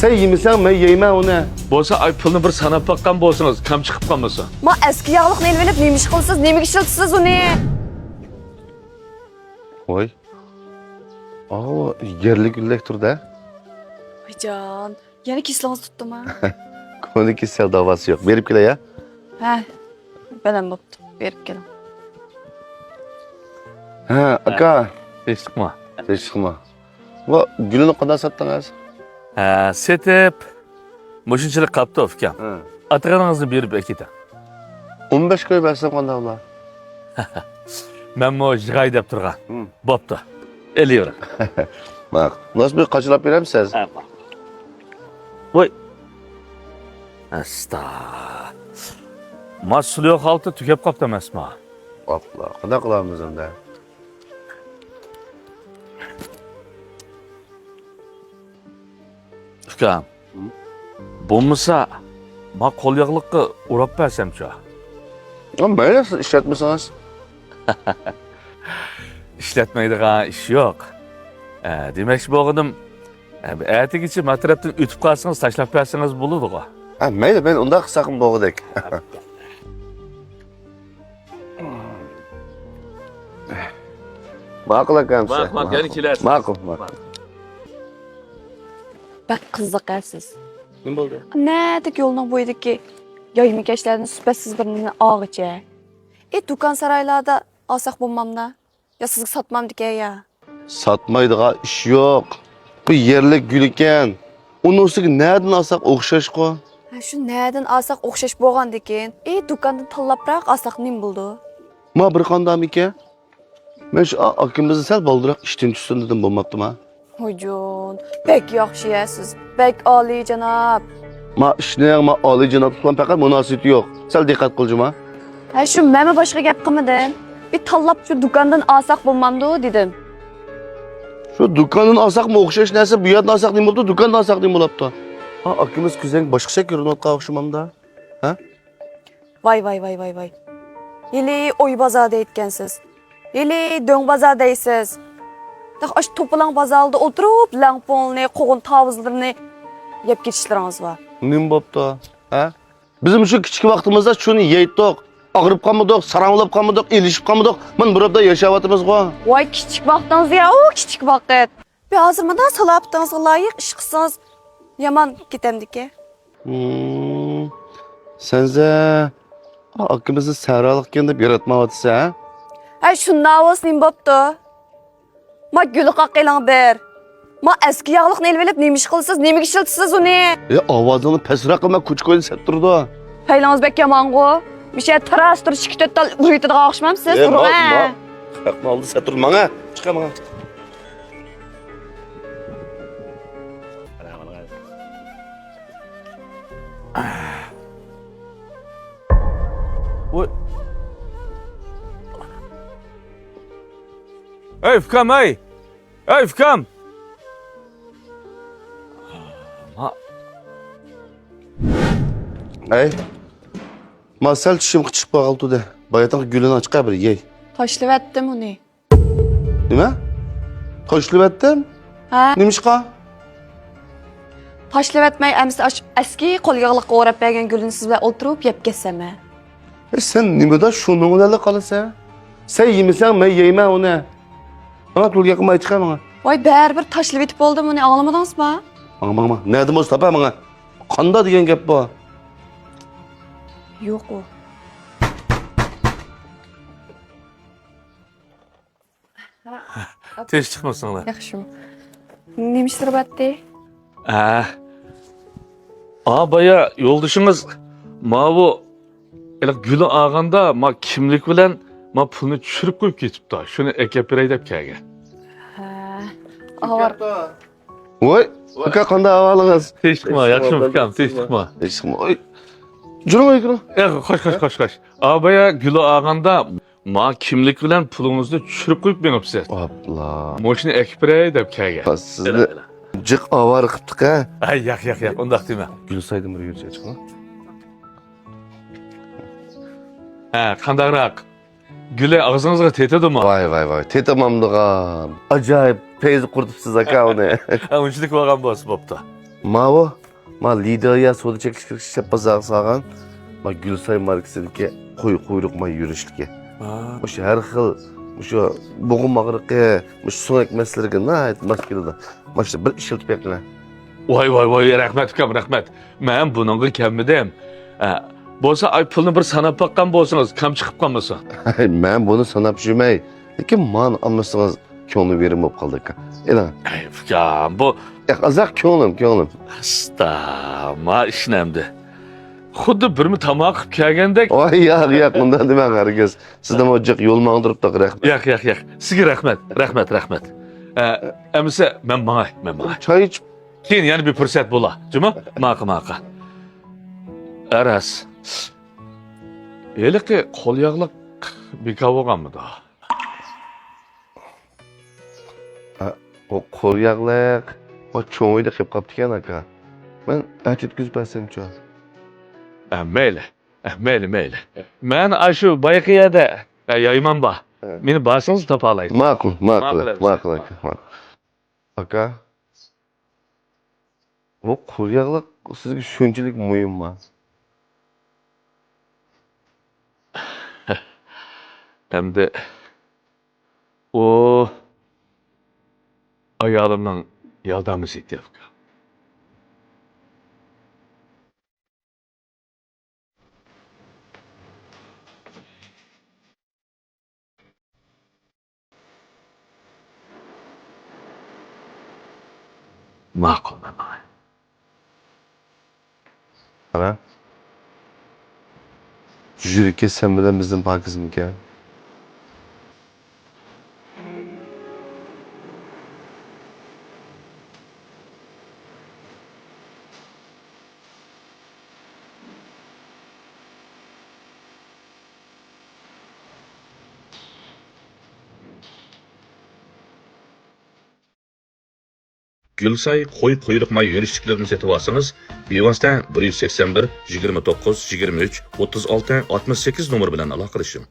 Sen yemesen ben yeyme onu. Bo'lsa ay pulni bir sanab baqqan bo'lsangiz, kam chiqib qolmasa. Ma eski yağlıqni elvelip neymiş qilsiz, nemi ishlatasiz uni? Voy. Aa, yerli güllek turda. Aycan, yana kislangiz tutdimi? Konu kişisel davası yok. Verip kele ya. Ha, bilan bo'pti. Berib keling. Ha, aka. Hech chiqma. Teşekkürler. Va gülünü kadar sattınız? Ha, setib mushunchalik qapti ukam. Ha. Atag'aningizni berib aketa. 15 koy versem qanday ular? Men mo jig'ay deb turgan. Bo'pti. 50 euro. Bak, nasıl bir kaçılap veremsiz? Voy. Asta. Mas'ul yo'q holda tugab qopti emasmi? Abla, qanday qilamiz unda? Ukam. Bo'lmasa, ma qo'l yog'liqqa urab bersam-chi. Ama böyle işletmişsiniz. İşletmeydigan ish yo'q. Demakchi bo'lganim, ertagicha matrabdan o'tib qolsangiz, tashlab bersangiz bo'ladi-ku. Ha, mayli ben unda qısaqım boğdek. Ma'qul akam. Bak, yana kelasiz. Ma'qul. Bak qiziqasiz. Nima bo'ldi? Nedik yo'lning bo'yidagi yoymikashlarni supatsiz birini og'icha. Do'kon saraylarda olsaq bo'lmamda? Ya sizga sotmam degan ya. Satmaydigan ish yo'q. Bu yerlik gül ekan. Unisiga nereden alsak o'xshash ku. Ha, shu nereden olsaq o'xshash bo'lgandikin, do'kondan tanlabroq olsaq nim bo'ldi? Ma bir qandam ekan. Men shu akamizni sal boldiroq ishdan tushsin dedim bo'lmabdimi? Ho'jon, bek yaxshi siz, bek oliy janob. Ma ishning ma oliy janob bilan faqat munosabati yo'q. Sal diqqat qiljima. Ha, shu meni boshqa gap qilmadin. Bir tanlab shu do'kondan olsaq bo'lmamdi dedim. Şu dükkanın alsak mı okşaş neyse bu yerden alsak değil mi oldu, dükkandan alsak değil mi oldu? Ha, akımız güzel başka şey görün otka okşamam da. Ha? Vay. Yili oy bazarda etkensiz. Yili döng bazarda deysiz. Aş topulan bazarda oturup lampolni, qo'g'in tavizlarini yeb ketishlariniz var. Nim boptu? Ha? Bizim şu küçük vaktimizde şunu yeydik. Ağırıp kalmadık, saramlap kalmadık, ilişip kalmadık. Ben burada yaşavatımız ko. Vay kichik vaqtingiz ya, kichik vaqt. Bir hozir mana salabtingizga loyiq ish qilsangiz yomon ketamdiki. Sense akımızı saralık kendip yaratmavatsa ha? Ha, shundan bo'lsa nim bo'pti. Ma guli qaqilang ber. Ma eski yağliqni elvelib nima ish qilsiz, nima ishlatasiz uni? Avazını pesrak kılma kuch koydu set durdu. Haylangiz bek yomon-ku. Bir şey taras tur chiqitdan uritiga o'xshamamsiz, urma. Haqni oldi set dur mana. Chiqa mana. Voy. Ey ukam, ey. Ey ukam. Ey. Masal tishim qichib qoldi de. Bayataq gulini chiqa bir yey. Tashlavatdim uni. Nima? Tashlavatdim? Ha? Nimishqa? Tashlavatmay, amsa eski qo'l yog'liqqa o'rab bergan gulni siz bilan o'tirib yeb ketsam-a? Sen nimada shuni o'ylab qolasan? Sen yemisen men yeyman uni. Ana pulga qilmay chiqa menga. Voy, baribir tashlab etib bo'ldim uni, anglamadingizmi? Mana. Nerede bo'lsa topa menga. Qanda degan gap bu? Yo'q u. Tez chiqmasanglar. Yaxshimi? Nima ishtirbatdi? Baya yo'ldoshingiz ma bu guli olganda ma kimlik bilan ma pulni tushirib qo'yib ketibdi. Shuni akab beray deb kelgan. Avar. Voy, uka qanda ahvolingiz? Tez chiqma, yaxshimi ukam, tez chiqma. Oy. Jurum oykun. Qo'sh. Baya guli olganda ma kimlik bilan pulingizni tushirib qo'yib beribsiz. Abla. Moshini akab beray deb kelgan. Sizni jiq avar qiptiq ha. Ay, yo'q, undaq dema. Gul saydım bir yurcha chiqma. Qandaqroq? Guli og'zingizga tetadimi? Vay. Tetamamdigan. Ajoyib peyzi qurtibsiz aka uni. Unchalik bo'lgan bo'lsa bo'pti. Ma Lidya soda çekişlik şapazaq sağan. Ma Gülsay markasidagi qo'y quyruq ma yurishlikka. O'sha har xil o'sha bo'g'im og'riqi, o'sha so'ngak maslarga nayt mas keladi. Mana shu bir ishiltib berdilar. Voy, rahmat ukam, rahmat. Men buningga kelmadim. Bo'lsa ay pulni bir sanab baqqan bo'lsangiz, kam chiqib qolmasa. Men buni sanab yurmay, lekin man ammasangiz ko'ngli verim bo'lib qoldi ekan. Ela, Ay ukam, bu azaq ko'nglim. asta, ma ishnamdi. Xuddi birmi tamoq qilib kelgandek. Oy, yo'q, bundan demang hargiz. Sizdan ojiq yo'l mangdiribdi, rahmat. Yo'q. Sizga rahmat. Amsa men mangay. Choy ichib Keyin yana bir fursat bo'la. Juma? Maqa. Aras. Eliki qo'l yog'liq bekor bo'lganmidi? o qo'l yog'liq, o cho'ng'ida qilib qolibdi ekan aka. Men aytib bersam-chi. Mayli. Men shu bayqiyada yayman bor. Meni borsangiz topa olaysiz. Ma'qul aka. Aka. O qo'l yog'liq sizga shunchalik muhimmi? Hamda o ayolimning yordami setyapti. Ma'qul. Ana. Jürike sen bilen bizim pakizmika. Gülsay qo'y quyruq may yurishliklarini setib olsangiz, bevosita 181 29 23 36 68 nomer bilan aloqa qilishing.